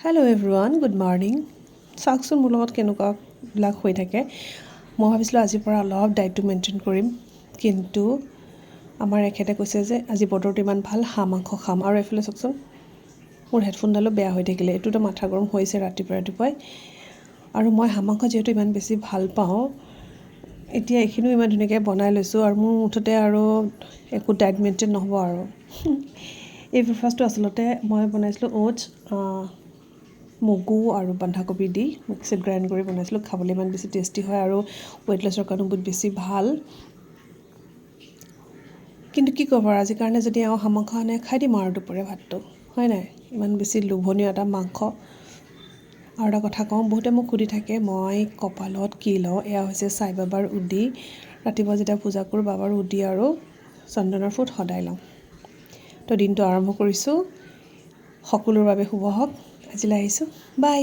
Hello' everyone, good morning. চাওকচোন মোৰ লগত কেনেকুৱাবিলাক হৈ থাকে। মই ভাবিছিলোঁ আজিৰ পৰা অলপ ডায়েটটো মেইনটেইন কৰিম, কিন্তু আমাৰ এখেতে কৈছে যে আজি বতৰটো ইমান ভাল, হাঁহ মাংস খাম। আৰু এইফালে চাওকচোন মোৰ হেডফোনডালো বেয়া হৈ থাকিলে। এইটোতো মাথা গৰম হৈছে ৰাতিপুৱাই। আৰু মই হাঁহ মাংস যিহেতু ইমান বেছি ভাল পাওঁ, এতিয়া এইখিনিও ইমান ধুনীয়াকৈ বনাই লৈছোঁ। আৰু মোৰ মুঠতে আৰু একো ডায়েট মেইনটেইন নহ'ব আৰু। এই ব্ৰেকফাষ্টটো আচলতে মই বনাইছিলোঁ অ'টছ, মগু আৰু বন্ধাকবি দি মিক্সিত গ্ৰাইণ্ড কৰি বনাইছিলোঁ। খাবলৈ ইমান বেছি টেষ্টি হয় আৰু ৱেইট লছৰ কাৰণেও বহুত বেছি ভাল। কিন্তু কি ক'ব আৰু, আজিৰ কাৰণে যদি হাঁহ মাংস আনে খাই দিম আৰু দুপৰীয়া ভাতটো, হয় নাই? ইমান বেছি লোভনীয় এটা মাংস। আৰু এটা কথা কওঁ, বহুতে মোক সুধি থাকে মই কপালত কি লওঁ। এয়া হৈছে সাই বাবাৰ উদি। ৰাতিপুৱা যেতিয়া পূজা কৰোঁ বাবাৰ উদি আৰু চন্দনৰ ফুট সদায় লওঁ। তো দিনটো আৰম্ভ কৰিছোঁ। সকলোৰে বাবে শুভ হওক। আজিলৈ আহিছোঁ, বাই।